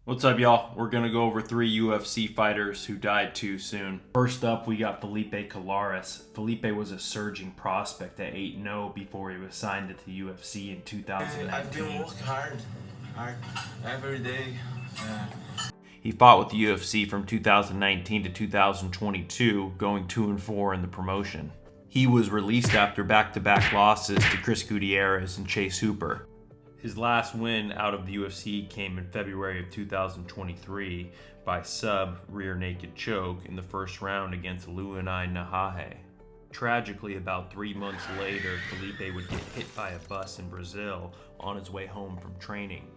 What's up, y'all? We're going to go over 3 UFC fighters who died too soon. First up, we got Felipe Colares. Felipe was a surging prospect at 8-0 before he was signed to the UFC in 2019. I've been working hard every day. He fought with the UFC from 2019 to 2022, going 2-4 in the promotion. He was released after back-to-back losses to Chris Gutierrez and Chase Hooper. His last win out of the UFC came in February of 2023 by sub rear naked choke in the first round against Luanai Nahahe. Tragically, about 3 months later, Felipe would get hit by a bus in Brazil on his way home from training.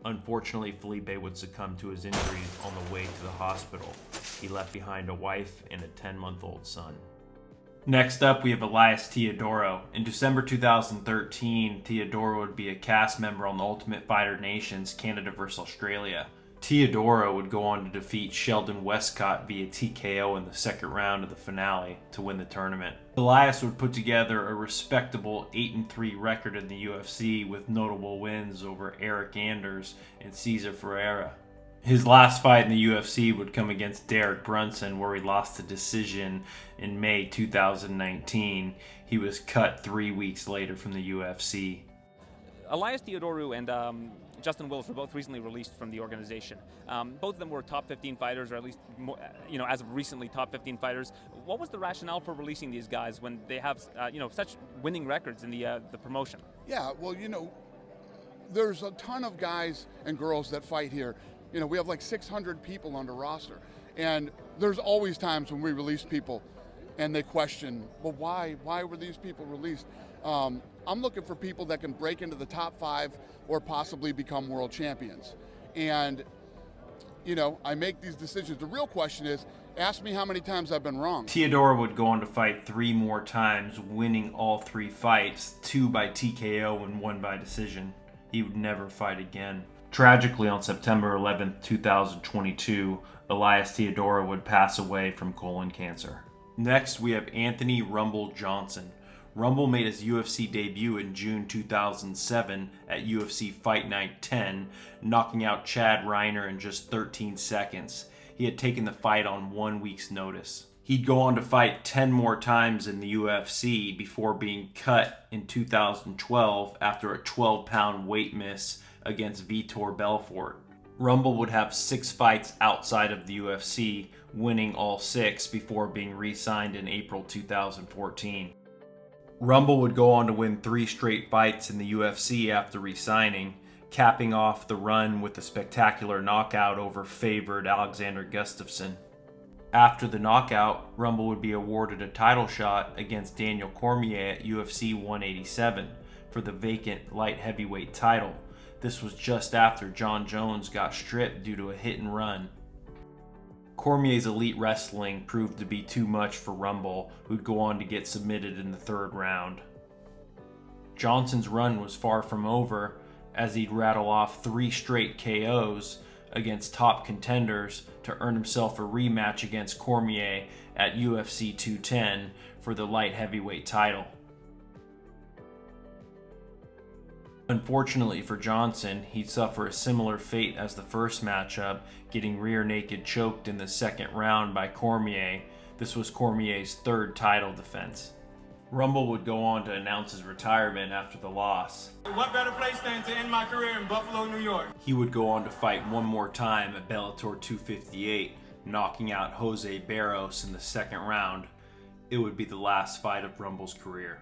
Unfortunately, Felipe would succumb to his injuries on the way to the hospital. He left behind a wife and a 10-month-old son. Next up, we have Elias Theodorou. In December 2013, Theodorou would be a cast member on the Ultimate Fighter Nations Canada vs. Australia. Theodorou would go on to defeat Sheldon Westcott via TKO in the second round of the finale to win the tournament. Elias would put together a respectable 8-3 record in the UFC with notable wins over Eric Anders and Cesar Ferreira. His last fight in the UFC would come against Derek Brunson, where he lost the decision in May 2019. He was cut 3 weeks later from the UFC. Elias Theodorou and Justin Willis were both recently released from the organization. Both of them were top 15 fighters, or at least, as of recently, top 15 fighters. What was the rationale for releasing these guys when they have, such winning records in the promotion? Yeah, well, there's a ton of guys and girls that fight here. We have like 600 people on the roster, and there's always times when we release people and they question, well, why were these people released? I'm looking for people that can break into the top 5 or possibly become world champions. And, I make these decisions. The real question is, ask me how many times I've been wrong. Theodorou would go on to fight 3 more times, winning all 3 fights, 2 by TKO and 1 by decision. He would never fight again. Tragically, on September 11, 2022, Elias Theodorou would pass away from colon cancer. Next, we have Anthony "Rumble" Johnson. Rumble made his UFC debut in June 2007 at UFC Fight Night 10, knocking out Chad Reiner in just 13 seconds. He had taken the fight on 1 week's notice. He'd go on to fight 10 more times in the UFC before being cut in 2012 after a 12-pound weight miss against Vitor Belfort. Rumble would have 6 fights outside of the UFC, winning all 6 before being re-signed in April 2014. Rumble would go on to win 3 straight fights in the UFC after re-signing, capping off the run with a spectacular knockout over favored Alexander Gustafsson. After the knockout, Rumble would be awarded a title shot against Daniel Cormier at UFC 187 for the vacant light heavyweight title. This was just after John Jones got stripped due to a hit and run. Cormier's elite wrestling proved to be too much for Rumble, who'd go on to get submitted in the 3rd round. Johnson's run was far from over, as he'd rattle off 3 straight KOs against top contenders to earn himself a rematch against Cormier at UFC 210 for the light heavyweight title. Unfortunately for Johnson, he'd suffer a similar fate as the first matchup, getting rear naked choked in the 2nd round by Cormier. This was Cormier's 3rd title defense. Rumble would go on to announce his retirement after the loss. What better place than to end my career in Buffalo, New York? He would go on to fight 1 more time at Bellator 258, knocking out Jose Barros in the 2nd round. It would be the last fight of Rumble's career.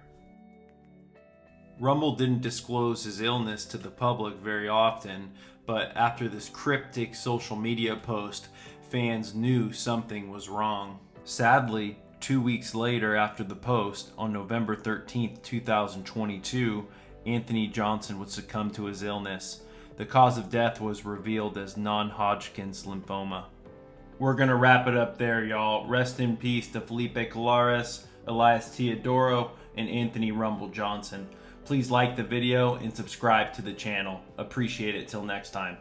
Rumble didn't disclose his illness to the public very often, but after this cryptic social media post, fans knew something was wrong. Sadly, 2 weeks later after the post, on November 13, 2022, Anthony Johnson would succumb to his illness. The cause of death was revealed as non-Hodgkin's lymphoma. We're going to wrap it up there, y'all. Rest in peace to Felipe Colares, Elias Theodorou, and Anthony "Rumble" Johnson. Please like the video and subscribe to the channel. Appreciate it till next time.